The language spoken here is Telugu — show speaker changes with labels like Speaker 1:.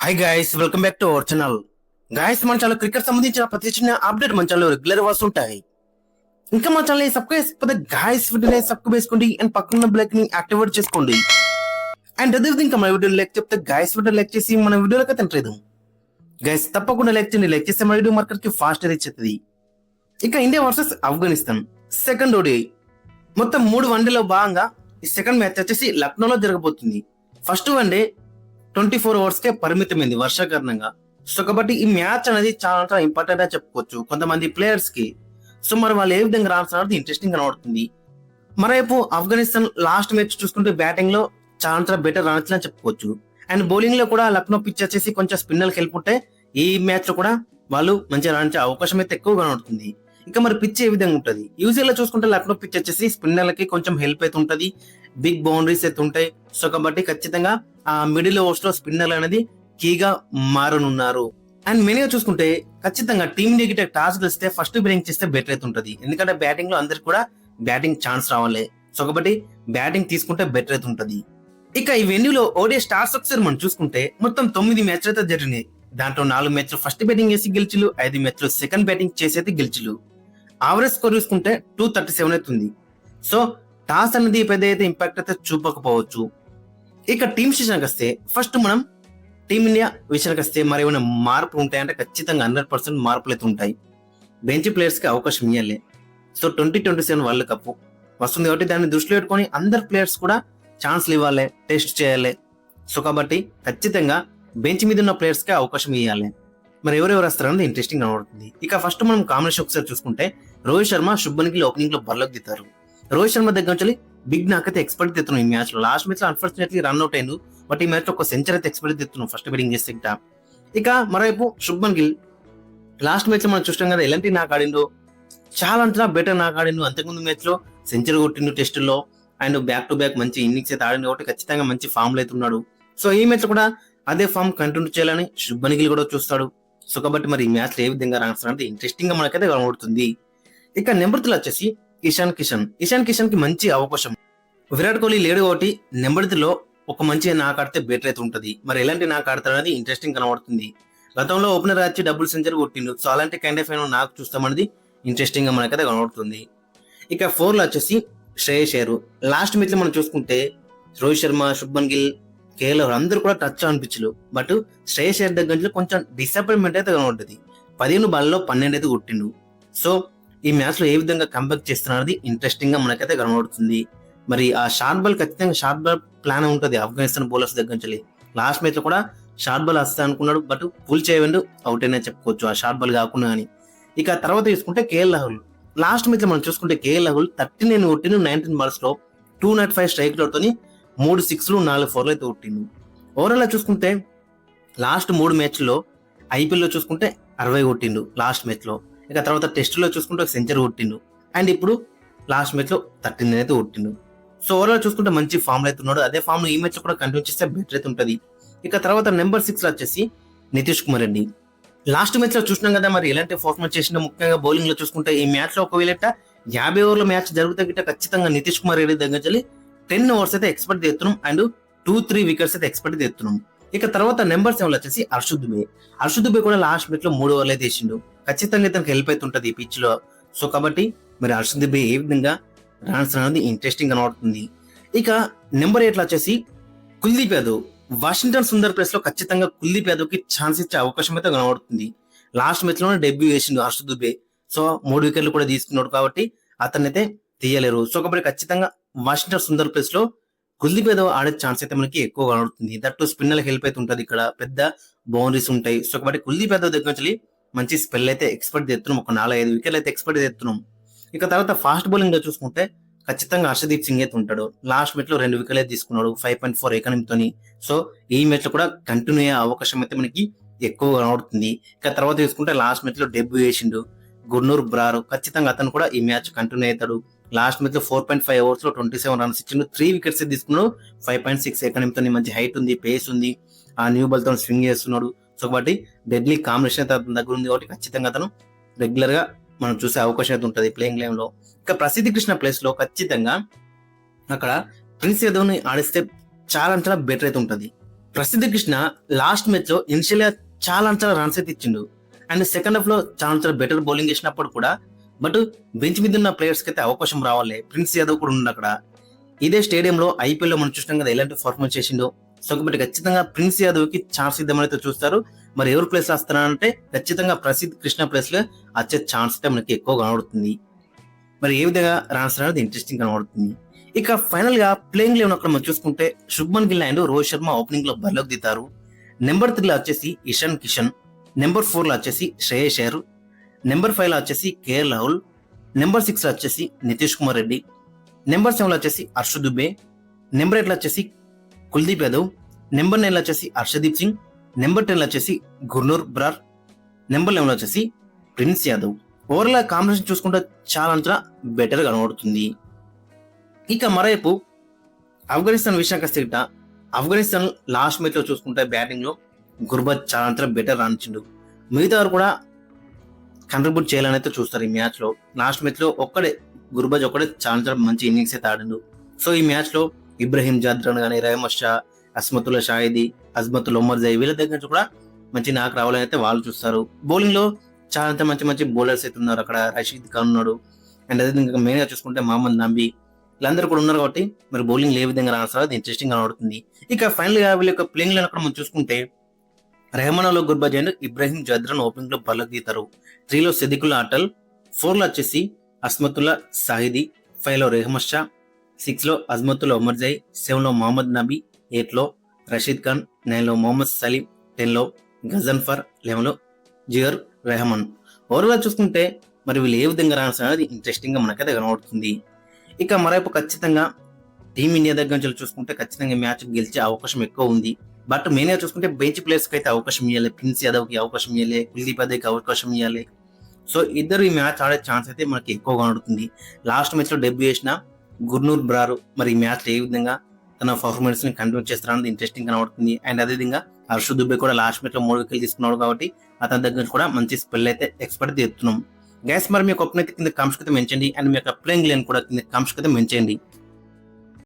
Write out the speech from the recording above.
Speaker 1: Hi guys, welcome back to our channel. Guys, మన ఛానల్ క్రికెట్ సంబంధించిన ప్రతి చిన్న అప్డేట్ మన ఛానల్ రెగ్యులర్ వస్తుంటాయి. ఇంకా మన ఛానల్ సబ్స్క్రైబ్ చేసుకోకపోతే గైస్ వీడియోని సబ్స్క్రైబ్ చేసుకోండి అండ్ పక్కన బెల్ ని యాక్టివేట్ చేసుకోండి. అండ్ అదే విధంగా ఇంకా మన వీడియో లైక్ చెప్తే గైస్ వీడియో లైక్ చేసి మన వీడియోలోకి తింటలేదు. గైస్ తప్పకుండా లైక్ చేయండి. లైక్ చేస్తే మన వీడియో మార్కెట్ కి ఫాస్ట్ రీచ్ అవుతుంది. ఇక India versus Afghanistan second ODI మొత్తం 3 వన్డేలో భాగంగా ఈ సెకండ్ మ్యాచ్ వచ్చేసి లక్నోలో జరగబోతుంది. ఫస్ట్ వన్డే 24 అవర్స్ కే పరిమితమైంది వర్ష కారణంగా. సో కాబట్టి ఈ మ్యాచ్ అనేది చాలా ఇంపార్టెంట్ గా చెప్పుకోవచ్చు కొంతమంది ప్లేయర్స్ కి. సో మరి వాళ్ళు ఏ విధంగా రాస్తున్నారు ఇంట్రెస్టింగ్ కనబడుతుంది. మరోవైపు ఆఫ్ఘనిస్తాన్ లాస్ట్ మ్యాచ్ చూసుకుంటే బ్యాటింగ్ లో చాలా బెటర్ రన్స్ అని చెప్పుకోవచ్చు. అండ్ బౌలింగ్ లో కూడా లక్నో పిచ్ వచ్చేసి కొంచెం స్పిన్నర్కి హెల్ప్ ఉంటే ఈ మ్యాచ్ లో కూడా వాళ్ళు మంచిగా రాణించే అవకాశం అయితే ఎక్కువ కనబడుతుంది. ఇంకా మరి పిచ్ ఏ విధంగా ఉంటుంది? యూజువల్ గా చూసుకుంటే లక్నో పిచ్ వచ్చేసి స్పిన్నర్లకి కొంచెం హెల్ప్ అయితే ఉంటది, బిగ్ బౌండరీస్ అయితే ఉంటాయి. సో కాబట్టి ఖచ్చితంగా ఆ మిడిల్ ఓవర్స్ లో స్పిన్నర్లు అనేది కీగా మారనున్నారు. అండ్ మెయిన్ గా చూసుకుంటే ఖచ్చితంగా టీమిండియా గిట్ట టాస్ గెలిస్తే ఫస్ట్ బ్యాటింగ్ చేస్తే బెటర్ అయితే ఉంటది. ఎందుకంటే బ్యాటింగ్ లో అందరికి కూడా బ్యాటింగ్ ఛాన్స్ రావాలి. సో కాబట్టి బ్యాటింగ్ తీసుకుంటే బెటర్ అయితే ఉంటది. ఇక ఈ వెన్యూలో ఓడిఐ స్టార్ స్ట్రక్చర్ మనం చూసుకుంటే మొత్తం 9 మ్యాచ్లు అయితే జరిగినాయి. దాంట్లో 4 మ్యాచ్లు ఫస్ట్ బ్యాటింగ్ చేసి గెలిచిలు, 5 మ్యాచ్లు సెకండ్ బ్యాటింగ్ చేసి అయితే గెలిచిలు. యావరేజ్ స్కోర్ చూసుకుంటే 237 అవుతుంది. సో టాస్ అనేది పెద్ద అయితే ఇంపాక్ట్ అయితే చూపకపోవచ్చు. ఇక టీమ్ విషయానికి వస్తే ఫస్ట్ మనం టీమిండియా విషయానికి వస్తే మరి ఏమైనా మార్పులు ఉంటాయంటే ఖచ్చితంగా 100% మార్పులు అయితే ఉంటాయి. బెంచ్ ప్లేయర్స్ కి అవకాశం ఇవ్వాలి. సో 2027 వరల్డ్ కప్ వస్తుంది కాబట్టి దాన్ని దృష్టిలో పెట్టుకొని అందరు ప్లేయర్స్ కూడా ఛాన్స్లు ఇవ్వాలి, టెస్ట్ చేయాలి. సో కాబట్టి ఖచ్చితంగా బెంచ్ మీద ఉన్న ప్లేయర్స్ కి అవకాశం ఇవ్వాలి. మరి ఎవరెవరు వస్తారన్నది ఇంట్రెస్టింగ్ కనబడుతుంది. ఇక ఫస్ట్ మనం కాంబినేషన్ ఒకసారి చూసుకుంటే రోహిత్ శర్మ, శుభ్మన్ గిల్ ఓపెనింగ్ లో బరిలోకి దిగుతారు. రోహిత్ శర్మ దగ్గర నుంచి బిగ్ నాక్ అయితే ఎక్స్పెక్ట్ తెస్తున్నాం. ఈ మ్యాచ్ లో లాస్ట్ మ్యాచ్ లో అన్ఫార్చునేట్లీ రన్ అవుట్ అయ్యిండు, బట్ ఈ మ్యాచ్ లో ఒక సెంచరీ అయితే ఎక్స్పెక్ట్ తెస్తున్నాం ఫస్ట్ బ్యాటింగ్ చేస్తే. ఇక మరోవైపు శుభ్మన్ గిల్ లాస్ట్ మ్యాచ్ లో మనం చూస్తాం కదా ఎలాంటి నాక్ ఆడిండు, చాలా బెటర్ నాక్ ఆడిండు. అంతకుముందు మ్యాచ్ లో సెంచరీ కొట్టిండు టెస్టుల్లో, అండ్ బ్యాక్ టు బ్యాక్ మంచి ఇన్నింగ్స్ అయితే ఆడిండు కాబట్టి ఖచ్చితంగా మంచి ఫామ్ లో అయితే ఉన్నాడు. సో ఈ మ్యాచ్ కూడా అదే ఫామ్ కంటిన్యూ చేయాలని శుభ్మన్ గిల్ కూడా చూస్తాడు. సో కాబట్టి మరి ఈ మ్యాచ్ లో ఏ విధంగా రాణిస్తారంటే ఇంట్రెస్టింగ్ గా మనకైతే కనబడుతుంది. ఇక నెంబర్ 3 వచ్చేసి ఇషాన్ కిషన్ కి మంచి అవకాశం. విరాట్ కోహ్లీ లేడు కాబట్టి నెంబర్ 3లో ఒక మంచి నాక్ ఆడితే బెటర్ అయితే ఉంటది. మరి ఎలాంటి నాక్ ఆడతాడు అనేది ఇంట్రెస్టింగ్ కనబడుతుంది. గతంలో ఓపెనర్ వచ్చి డబుల్ సెంచరీ కొట్టిండు. సో అలాంటి కైండ్ ఆఫ్ నాకు చూస్తామనేది ఇంట్రెస్టింగ్ గా మనకైతే కనబడుతుంది. ఇక 4లో వచ్చేసి శ్రేయస్ అయ్యర్. లాస్ట్ మ్యాచ్ లో మనం చూసుకుంటే రోహిత్ శర్మ, శుభ్మన్ గిల్, కేఎల్ అందరూ కూడా టచ్ అనిపించలు, బట్ శ్రేయస్ అయ్యర్ దగ్గర నుంచి కొంచెం డిసప్పాయింట్మెంట్ అయితే కనబడుతుంది. 15 బాల్లో 12 అయితే కొట్టిండు. సో ఈ మ్యాచ్ లో ఏ విధంగా కంబ్యాక్ చేస్తున్నది ఇంట్రెస్టింగ్ గా మనకైతే కనబడుతుంది. మరి ఆ షార్ట్ బాల్ ఖచ్చితంగా షార్ట్ బాల్ ప్లాన్ ఉంటుంది ఆఫ్ఘనిస్తాన్ బౌలర్స్ దగ్గర నుంచి. లాస్ట్ మ్యాచ్ లో కూడా షార్ట్ బాల్ వస్తా అనుకున్నాడు, బట్ పుల్ చేయవండు అవుట్ అయినా చెప్పుకోవచ్చు ఆ షార్ట్ బాల్ కాకుండా అని. ఇక తర్వాత చూసుకుంటే కేఎల్ రాహుల్. లాస్ట్ మ్యాచ్ లో మనం చూసుకుంటే కేఎల్ రాహుల్ 39 కొట్టిండు 19 బాల్స్ లో 205 స్ట్రైక్ తోని 3 6లు 4 4లు అయితే కొట్టిండు. ఓవరాల్ గా చూసుకుంటే లాస్ట్ 3 మ్యాచ్ల్లో ఐపీఎల్ లో చూసుకుంటే 60 కొట్టిండు లాస్ట్ మ్యాచ్ లో. ఇక తర్వాత టెస్ట్ లో చూసుకుంటే ఒక సెంచరీ కొట్టిండు, అండ్ ఇప్పుడు లాస్ట్ మ్యాచ్ లో 39 అయితే కొట్టిండు. సో ఓవరాల్ చూసుకుంటే మంచి ఫామ్ లో అయితే ఉన్నాడు. అదే ఫామ్ లో ఈ మ్యాచ్ కూడా కంటిన్యూ చేస్తే బెటర్ అయితే ఉంటది. ఇక తర్వాత నెంబర్ 6 లో వచ్చేసి నితీష్ కుమార్ రెడ్డి. లాస్ట్ మ్యాచ్ లో చూసినాం కదా మరి ఎలాంటి పర్ఫార్మెన్స్ చేసిన. ముఖ్యంగా బౌలింగ్ లో చూసుకుంటే ఈ మ్యాచ్ లో ఒకవేళ 50 ఓవర్ల మ్యాచ్ జరిగితే గిట్ట ఖచ్చితంగా నితీష్ కుమార్ రెడ్డి దగ్గర 10 ఓవర్స్ అయితే ఎక్స్పెక్ట్ చేస్తున్నాం, అండ్ 2-3 వికెట్స్ అయితే ఎక్స్పెక్ట్ చేస్తున్నాం. ఇక తర్వాత నెంబర్ 7 లో వచ్చేసి హర్షద్ దుబే కూడా లాస్ట్ మ్యాచ్ లో 3 ఓవర్లు అయితే వేసిండు. ఖచ్చితంగా ఇతనికి హెల్ప్ అయితే ఉంటది ఈ పిచ్ లో. సో కాబట్టి మరి హర్షద్ దుబే ఏ విధంగా రన్స్ అనేది ఇంట్రెస్టింగ్ కనబడుతుంది. ఇక నెంబర్ 8 లో వచ్చేసి కుల్దీప్ యాదవ్. వాషింగ్టన్ సుందర్ ప్లేస్ లో ఖచ్చితంగా కుల్దీప్ యాదవ్ కి ఛాన్స్ ఇచ్చే అవకాశం అయితే కనబడుతుంది. లాస్ట్ మ్యాచ్ లోనే డెబ్యూ చేసిండు హర్షద్ దుబే. సో 3 వికెట్లు కూడా తీసుకున్నాడు కాబట్టి అతన్ని అయితే తీయలేరు. సో కాబట్టి ఖచ్చితంగా వాషింగ్టన్ సుందర్ ప్లేస్ లో కుల్దీప్ యాదవ్ ఆడే ఛాన్స్ అయితే మనకి ఎక్కువ కనబడుతుంది. దట్టు స్పిన్నర్ హెల్ప్ అయితే ఉంటుంది, ఇక్కడ పెద్ద బౌండరీస్ ఉంటాయి. సో కాబట్టి కుల్దీప్ యాదవ్ దగ్గర నుంచి మంచి స్పెల్ అయితే ఎక్స్పెక్ట్ చేస్తున్నాం, ఒక 4-5 వికెట్లు అయితే ఎక్స్పెక్ట్ చేస్తున్నాం. ఇక తర్వాత ఫాస్ట్ బౌలింగ్ లో చూసుకుంటే ఖచ్చితంగా హర్షదీప్ సింగ్ అయితే ఉంటాడు. లాస్ట్ మ్యాచ్ లో 2 వికెట్లు అయితే తీసుకున్నాడు 5.4 ఎకనమీతోని. సో ఈ మ్యాచ్ లో కూడా కంటిన్యూ అయ్యే అవకాశం అయితే మనకి ఎక్కువ కనబడుతుంది. ఇక తర్వాత చూసుకుంటే లాస్ట్ మ్యాచ్ లో డెబ్యూ చేసిండు గుర్నూర్ బ్రార్. ఖచ్చితంగా అతను కూడా ఈ మ్యాచ్ కంటిన్యూ అవుతాడు. లాస్ట్ మ్యాచ్ లో 4.5 ఓవర్స్ లో 27 రన్స్ ఇచ్చిండు, 3 వికెట్స్ తీసుకున్నాడు 5.6 ఎకనమీతో. మంచి హైట్ ఉంది, పేస్ ఉంది, ఆ న్యూ బాల్ తో స్వింగ్ చేస్తున్నాడు. సో కాబట్టి డెడ్లీ కాంబినేషన్ అయితే అతని దగ్గర ఉంది కాబట్టి ఖచ్చితంగా అతను రెగ్యులర్ గా మనం చూసే అవకాశం అయితే ఉంటుంది ప్లేయింగ్ లైన్ లో. ఇక ప్రసిద్ధి కృష్ణ ప్లేస్ లో ఖచ్చితంగా అక్కడ ప్రిన్స్ యాదవ్ ని ఆడిస్తే చాలా బెటర్ అయితే ఉంటది. ప్రసిద్ధ కృష్ణ లాస్ట్ మ్యాచ్ లో ఇనిషియల్ గా చాలా రన్స్ అయితే ఇచ్చిండు. అండ్ సెకండ్ హాఫ్ లో చాలా బెటర్ బౌలింగ్ చేసినప్పుడు కూడా బట్ బెంచ్ మీద ఉన్న ప్లేయర్స్ కి అయితే అవకాశం రావాలి. ప్రిన్స్ యాదవ్ కూడా ఉంది అక్కడ. ఇదే స్టేడియంలో ఐపీఎల్ లో మనం చూసినాం కదా ఎలాంటి పర్ఫార్మెన్స్ చేసిండో. సో కాబట్టి ఖచ్చితంగా ప్రిన్స్ యాదవ్ కి ఛాన్స్ ఇద్దామని చూస్తారు. మరి ఎవరు ప్లేస్ వస్తారంటే ఖచ్చితంగా ప్రసిద్ధ్ కృష్ణ ప్లేస్ లో వచ్చే ఛాన్స్ అయితే మనకి ఎక్కువ కనబడుతుంది. మరి ఏ విధంగా రన్స్ అనేది ఇంట్రెస్టింగ్ కనబడుతుంది. ఇక ఫైనల్ గా ప్లేయింగ్ లెవెన్ అక్కడ మనం చూసుకుంటే శుభ్మన్ గిల్ అండ్ రోహిత్ శర్మ ఓపెనింగ్ లో బరిలోకి దిగుతారు. నెంబర్ 3 లో వచ్చేసి ఇషాన్ కిషన్, నెంబర్ 4 లో వచ్చేసి శ్రేయస్ అయ్యర్, నెంబర్ 5 లో వచ్చేసి కేఎల్ రాహుల్, నెంబర్ 6 లో వచ్చేసి నితీష్ కుమార్ రెడ్డి, నెంబర్ 7 లో వచ్చేసి హర్ష దుబే, నెంబర్ 8 లో వచ్చేసి కుల్దీప్ యాదవ్, నెంబర్ 9 లో వచ్చేసి హర్షదీప్ సింగ్, నెంబర్ 10 లో వచ్చేసి గుర్నూర్ బ్రార్, నెంబర్ 11 లో వచ్చేసి ప్రిన్స్ యాదవ్. ఓవరాల్ కాంబినేషన్ చూసుకుంటే చాలా బెటర్ గా కనబడుతుంది. ఇక మరోవైపు ఆఫ్ఘనిస్తాన్ విషయానికి వస్తే ఆఫ్ఘనిస్తాన్ లాస్ట్ మ్యాచ్ లో చూసుకుంటే బ్యాటింగ్ లో గుర్బజ్ చాలా బెటర్ రాణించిండు. మిగతా వారు కూడా కంట్రిబ్యూట్ చేయాలని అయితే చూస్తారు. ఈ మ్యాచ్ లో లాస్ట్ మ్యాచ్ లో గుర్బజ్ ఒక్కడే చాలా మంచి ఇన్నింగ్స్ అయితే ఆడిండు. సో ఈ మ్యాచ్ లో ఇబ్రహీం జాద్రాన్ గానీ, రహమద్ షా, అస్మతుల్లా షాహిదీ, అజ్మతుల్ ఉమర్ జై వీళ్ళ దగ్గర నుంచి కూడా మంచి నాకు రావాలని అయితే వాళ్ళు చూస్తారు. బౌలింగ్ లో చాలా మంచి బౌలర్స్ అయితే ఉన్నారు. అక్కడ రషీద్ ఖాన్ ఉన్నాడు. అండ్ అదేవిధంగా మెయిన్ గా చూసుకుంటే మహమ్మద్ నబీ వీళ్ళందరూ కూడా ఉన్నారు. కాబట్టి మరి బౌలింగ్ ఏ విధంగా రాస్తారు అది ఇంట్రెస్టింగ్ గా కనబడుతుంది. ఇక ఫైనల్ గా వీళ్ళ యొక్క ప్లేయింగ్ లైన్ అక్కడ మనం చూసుకుంటే రెహమాన్ గుర్బాజ్ అండ్ ఇబ్రహీం జాద్రాన్ ఓపెనింగ్ లో బరిలోకి దిగుతారు. 3 లో సిద్దికుల్లా అటల్, 4 లో వచ్చేసి అస్మతుల్లా సాహిదీ, 5 లో రెహమద్ షా, 6 లో అజ్మతుల్లా ఉమర్ జై, 7 లో మహమ్మద్ నబీ, 8 లో రషీద్ ఖాన్, 9 లో మొహమ్మద్ సలీం, 10 లో గజన్ఫర్, 11 లో జియర్ రెహమాన్. ఓవరాల్ చూసుకుంటే మరి వీళ్ళు ఏ విధంగా రాస్తారు అనేది ఇంట్రెస్టింగ్ గా మనకైతే కనబడుతుంది. ఇక మరోవైపు ఖచ్చితంగా టీమిండియా దగ్గర నుంచి చూసుకుంటే ఖచ్చితంగా మ్యాచ్ గెలిచే అవకాశం ఎక్కువ ఉంది. బట్ మెయిన్ గా చూసుకుంటే బెంచ్ ప్లేయర్స్ కి అయితే అవకాశం ఇవ్వాలి. ప్రిన్స్ యాదవ్ కి అవకాశం ఇవ్వాలి, కుల్దీప్ యాదవ్ కి అవకాశం ఇవ్వాలి. సో ఇద్దరు ఈ మ్యాచ్ ఆడే ఛాన్స్ అయితే మనకి ఎక్కువ కనబడుతుంది. లాస్ట్ మ్యాచ్ లో డెబ్యూ చేసిన గుర్నూర్ బ్రారు మరి ఈ మ్యాచ్ లో ఏ విధంగా తన పర్ఫార్మెన్స్ ని కంటిన్యూ చేస్తారన్నది ఇంట్రెస్టింగ్ కనబడుతుంది. అండ్ అదేవిధంగా హర్ష దుబే కూడా లాస్ట్ మ్యాచ్ లో 3 వికెట్లు తీసుకున్నాడు. కాబట్టి అతని దగ్గర కూడా మంచి స్పెల్ అయితే ఎక్స్పెక్ట్ చేస్తున్నాం. గ్యాస్ మరి మీ యొక్క ఒపీనియన్ కింద కామెంట్స్ అయితే మెంచండి. అండ్ మీ యొక్క ప్లేయింగ్ లైన్ కూడా కింద కామెంట్స్ అయితే మెంచండి.